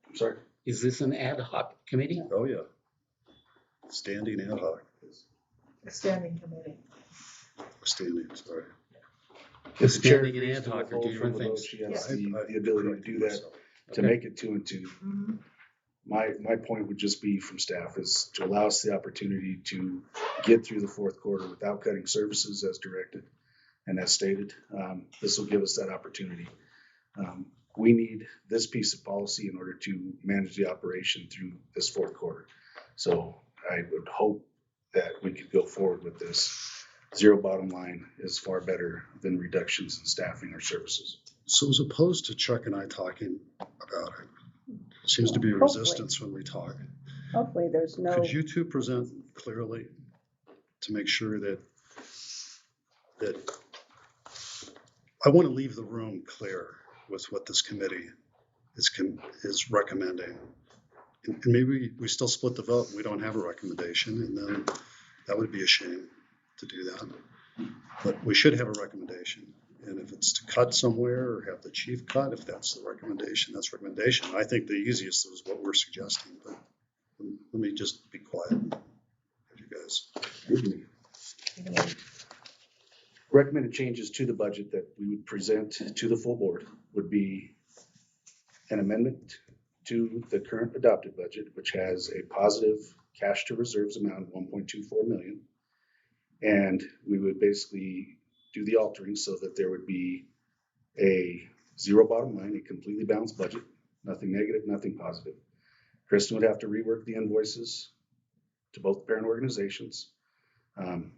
I'm sorry. Is this an ad hoc committee? Oh, yeah. Standing ad hoc. A standing committee. Standing, sorry. If the chair Standing and agrees ad to hoc are withhold two different from the vote, things. she has I- the ability to do that, myself. to Okay. make it 2 and 2. Mm-hmm. My point would just be from staff is to allow us the opportunity to get through the fourth quarter without cutting services as directed and as stated. This will give us that opportunity. We need this piece of policy in order to manage the operation through this fourth quarter. So I would hope that we could go forward with this. Zero bottom line is far better than reductions in staffing or services. So as opposed to Chuck and I talking about it, seems to be a Hopefully. resistance when we talk. Hopefully there's no, Could you two present clearly to make sure that I want to leave the room clear with what this committee is recommending. And maybe we still split the vote and we don't have a recommendation, and then that would be a shame to do that. But we should have a recommendation. And if it's to cut somewhere or have the chief cut, if that's the recommendation, that's recommendation. I think the easiest is what we're suggesting, but let me just be quiet. You guys. Recommended changes to the budget that we would present to the full board would be an amendment to the current adopted budget, which has a positive cash to reserves amount of $1.24 million, And we would basically do the altering so that there would be a zero bottom line, a completely balanced budget, nothing negative, nothing positive. Kristen would have to rework the invoices to both parent organizations. On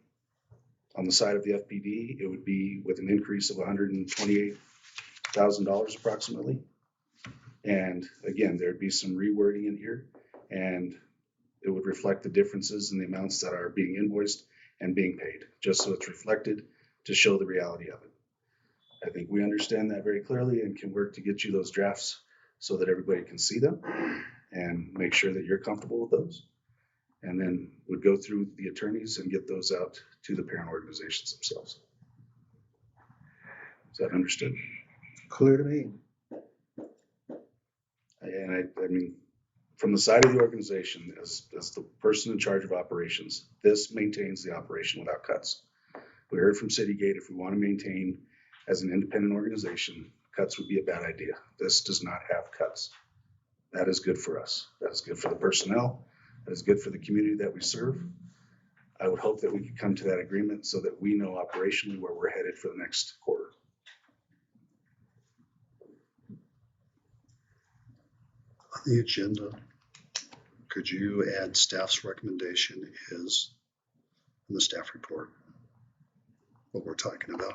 the side of the FPD, it would be with an increase of $128,000 approximately. And again, there'd be some rewording in here, and it would reflect the differences in the amounts that are being invoiced and being paid, just so it's reflected to show the reality of it. I think we understand that very clearly and can work to get you those drafts so that everybody can see them and make sure that you're comfortable with those. And then would go through the attorneys and get those out to the parent organizations themselves. Is that understood? Clear to me. And I mean, from the side of the organization, as the person in charge of operations, this maintains the operation without cuts. We heard from Citygate, if we want to maintain as an independent organization, cuts would be a bad idea. This does not have cuts. That is good for us. That is good for the personnel. That is good for the community that we serve. I would hope that we could come to that agreement so that we know operationally where we're headed for the next quarter. On the agenda, could you add staff's recommendation is in the staff report? What we're talking about?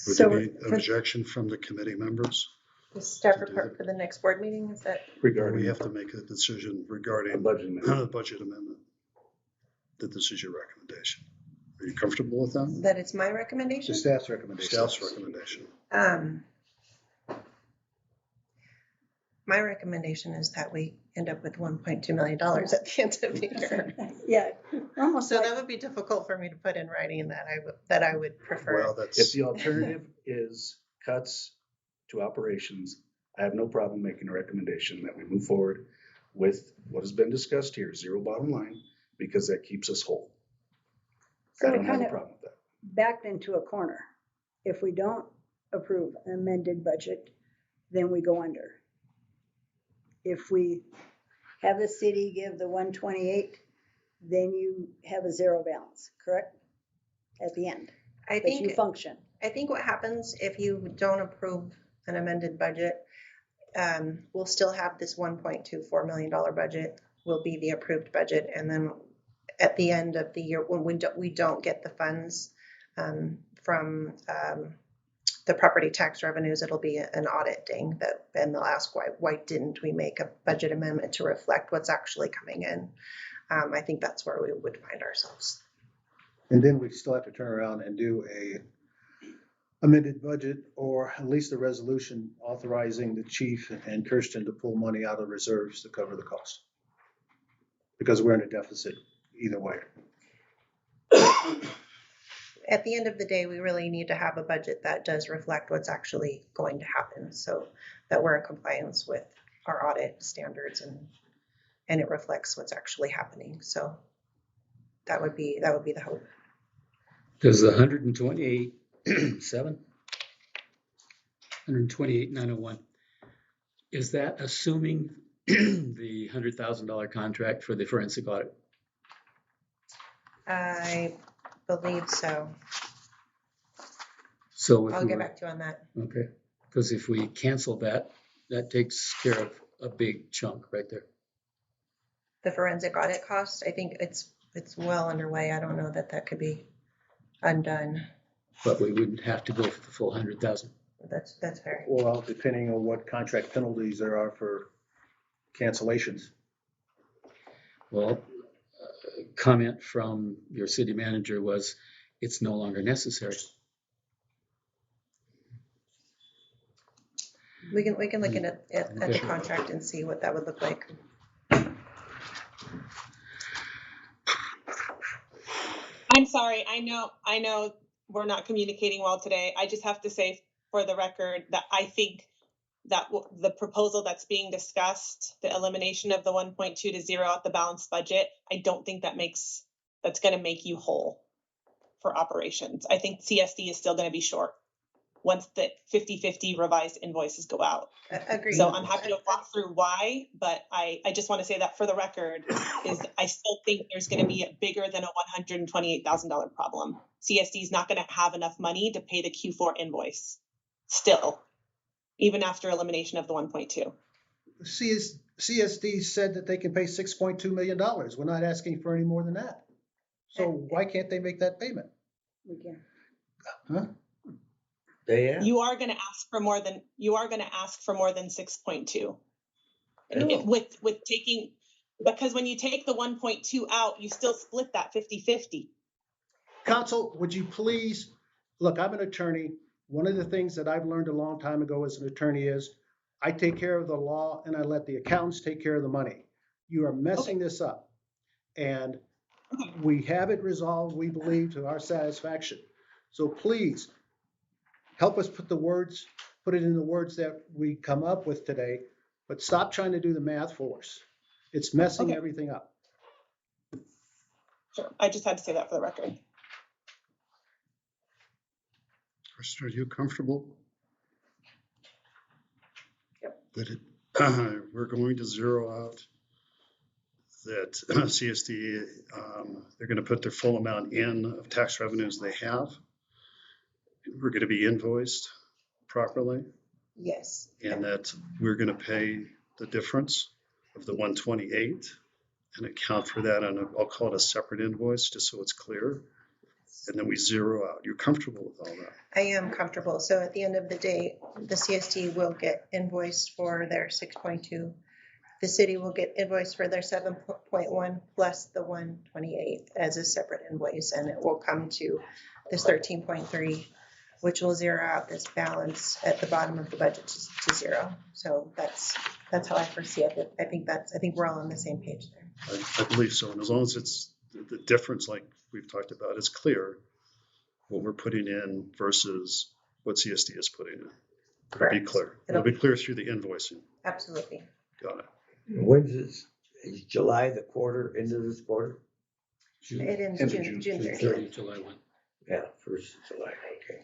Would So there be for objection from the committee members? the staff to do report for the next board meeting, is that? Or Regarding we have to make a decision a regarding budget amendment. the budget amendment, that this is your recommendation. Are you comfortable with that? That it's my recommendation? The staff's recommendation. Staff's recommendation. My recommendation is that we end up with $1.2 million at the end of the year. Yeah, almost So like, that would be difficult for me to put in writing that I would prefer. Well, If that's, the alternative is cuts to operations, I have no problem making a recommendation that we move forward with what has been discussed here, zero bottom line, because that keeps us whole. so I we don't have kind a of problem with that. backed into a corner. If we don't approve an amended budget, then we go under. If we have the city give the 128, then you have a zero balance, correct? At the end, I but you think function. what happens if you don't approve an amended budget, we'll still have this $1.24 million budget will be the approved budget. And then at the end of the year, when we don't get the funds from the property tax revenues, it'll be an audit ding that then they'll ask why didn't we make a budget amendment to reflect what's actually coming in. I think that's where we would find ourselves. And then we still have to turn around and do a amended budget, or at least a resolution authorizing the chief and Kirsten to pull money out of reserves to cover the cost. Because we're in a deficit either way. At the end of the day, we really need to have a budget that does reflect what's actually going to happen, so that we're in compliance with our audit standards and it reflects what's actually happening. So that would be the hope. Does the 128,901, is that assuming the $100,000 contract for the forensic audit? I believe so. So if I'll we get were, back to you on that. okay, because if we cancel that, that takes care of a big chunk right there. The forensic audit cost, I think it's well underway. I don't know that could be undone. But we wouldn't have to go for the full 100,000. That's fair. Well, depending on what contract penalties there are for cancellations. Well, comment from your city manager was it's no longer necessary. We can look at the contract and see what that would look like. I'm sorry, I know we're not communicating well today. I just have to say for the record that I think that the proposal that's being discussed, the elimination of the 1.2 to 0 at the balanced budget, I don't think that's going to make you whole for operations. I think CSD is still going to be short. once the 50/50 revised invoices go out. Agreed. So I'm happy to walk through why, but I just want to say that for the record, is I still think there's going to be a bigger than a $128,000 problem. CSD is not going to have enough money to pay the Q4 invoice still, even after elimination of the 1.2. CSD said that they can pay $6.2 million. We're not asking for any more than that. So why can't they make that payment? We can. Huh? Yeah. You are going to ask for more than 6.2. No. With taking, because when you take the 1.2 out, you still split that 50/50. Counsel, would you please, look, I'm an attorney. One of the things that I've learned a long time ago as an attorney is I take care of the law and I let the accountants take care of the money. You are messing this up. And we have it resolved, we believe, to our satisfaction. So please, help us put it in the words that we come up with today, but stop trying to do the math for us. It's messing everything up. Sure. I just had to say that for the record. Kristen, are you comfortable? Yep. That we're going to zero out that CSD, they're going to put their full amount in of tax revenues they have. We're going to be invoiced properly, Yes. and that we're going to pay the difference of the 128 and account for that on I'll call it a separate invoice, just so it's clear. And then we zero out. You're comfortable with all that? I am comfortable. So at the end of the day, the CSD will get invoiced for their 6.2. The city will get invoiced for their 7.1 plus the 128 as a separate invoice, and it will come to this 13.3, which will zero out this balance at the bottom of the budget to zero. So that's how I foresee it. I think we're all on the same page there. I believe so. And as long as it's the difference, like we've talked about, is clear, what we're putting in versus what CSD is putting in. Correct. It'll be clear. It'll be clear through the invoicing. Absolutely. Got it. When's this? Is July the quarter, end of this quarter? It ends End of June June 30th. July 1. Yeah, first of July, okay.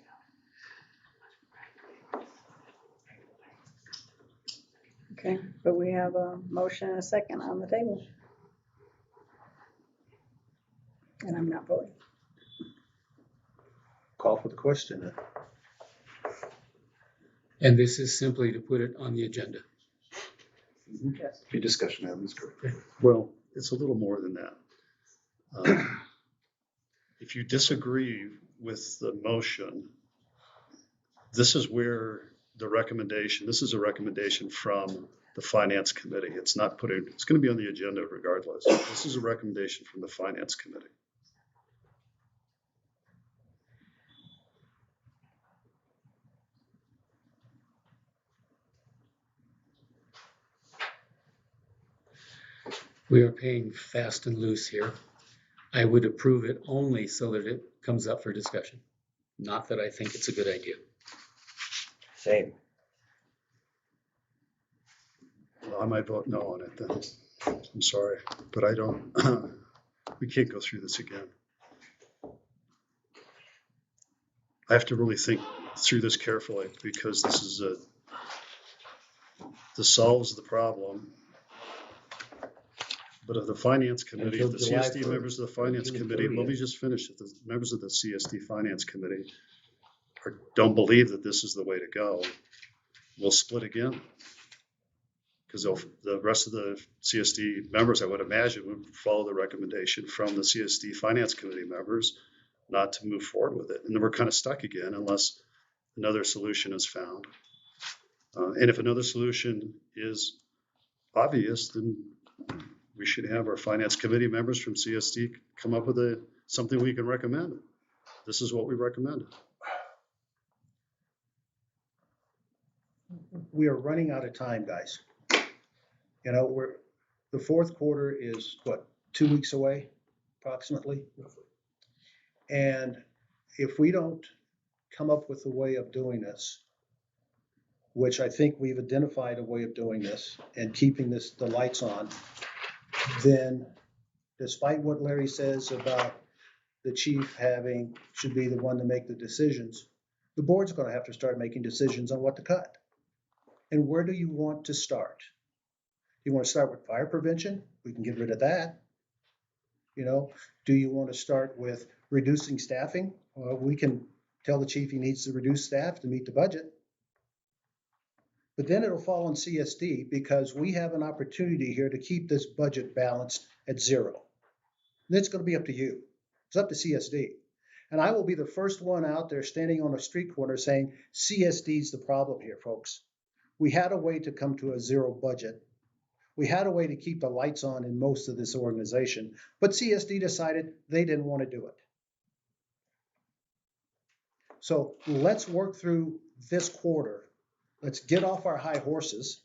Okay, but we have a motion and a second on the table. And I'm not voting. Call for the question. And this is simply to put it on the agenda. Yes. Be discussion items, correct? Well, it's a little more than that. If you disagree with the motion, this is where this is a recommendation from the Finance Committee. It's going to be on the agenda regardless. This is a recommendation from the Finance Committee. We are paying fast and loose here. I would approve it only so that it comes up for discussion. Not that I think it's a good idea. Same. Well, I might vote no on it then. I'm sorry, but I don't, we can't go through this again. I have to really think through this carefully because this solves the problem. But of the Finance Committee, if the Until July CSD 1st, members of the Finance June Committee, let 30th. me just finish. If the members of the CSD Finance Committee don't believe that this is the way to go, we'll split again. Because the rest of the CSD members, I would imagine, would follow the recommendation from the CSD Finance Committee members not to move forward with it. And then we're kind of stuck again unless another solution is found. And if another solution is obvious, then we should have our Finance Committee members from CSD come up with something we can recommend. This is what we recommend. We are running out of time, guys. You know, the fourth quarter is what, 2 weeks away, approximately? And if we don't come up with a way of doing this, which I think we've identified a way of doing this and keeping the lights on, then despite what Larry says about the chief should be the one to make the decisions, the board's gonna have to start making decisions on what to cut. And where do you want to start? You wanna start with fire prevention? We can get rid of that. You know, do you wanna start with reducing staffing? We can tell the chief he needs to reduce staff to meet the budget. But then it'll fall on CSD because we have an opportunity here to keep this budget balanced at zero. And it's gonna be up to you. It's up to CSD. And I will be the first one out there standing on a street corner saying, CSD's the problem here, folks. We had a way to come to a zero budget. We had a way to keep the lights on in most of this organization, but CSD decided they didn't want to do it. So let's work through this quarter. Let's get off our high horses.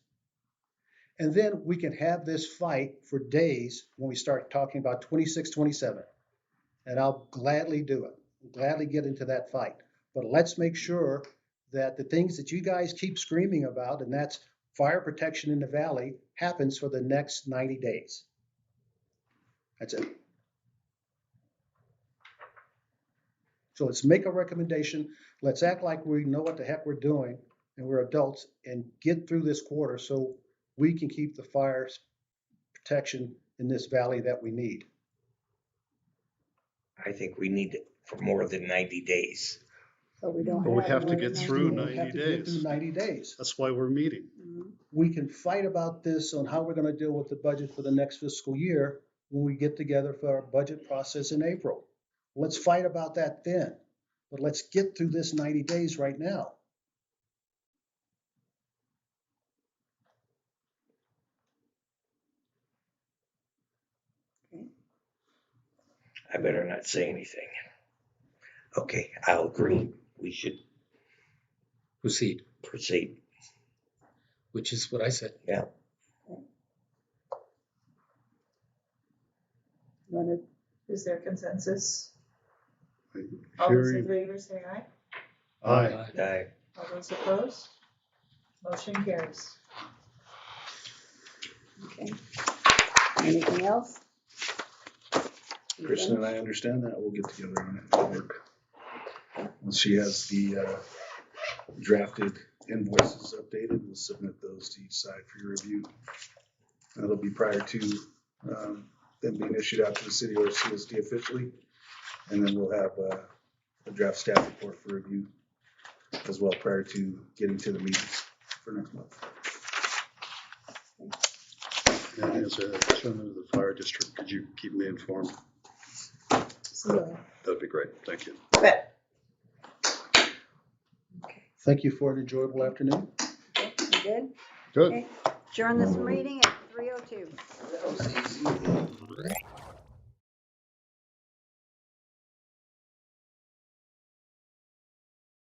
And then we can have this fight for days when we start talking about 26, 27. And I'll gladly do it. Gladly get into that fight. But let's make sure that the things that you guys keep screaming about, and that's fire protection in the valley, happens for the next 90 days. That's it. So let's make a recommendation. Let's act like we know what the heck we're doing and we're adults and get through this quarter so we can keep the fire protection in this valley that we need. I think we need it for more than 90 days. But we don't But we have to more get than through 90 We have 90 to get days. through 90 days. That's why we're meeting. Mhm. We can fight about this on how we're going to deal with the budget for the next fiscal year when we get together for our budget process in April. Let's fight about that then. But let's get through this 90 days right now. I better not say anything. Okay, I'll agree. We should Proceed, proceed. which is what I said. Yeah. Wanna- Is there consensus? All those in favor say aye. Aye. All those opposed? Motion carries. Okay. Anything else? Kristen and I understand that. We'll get together on it. It'll work. Once she has the drafted invoices updated, we'll submit those to each side for your review. That'll be prior to them being issued out to the city or CSD officially. And then we'll have a draft staff report for review as well prior to getting to the meetings for next month. And as a chairman of the fire district, could you keep me informed? So, That'd be great. Thank you. But Thank you for an enjoyable afternoon. okay, you good? Good. Okay. Adjourn this meeting at 3:02. That was easy.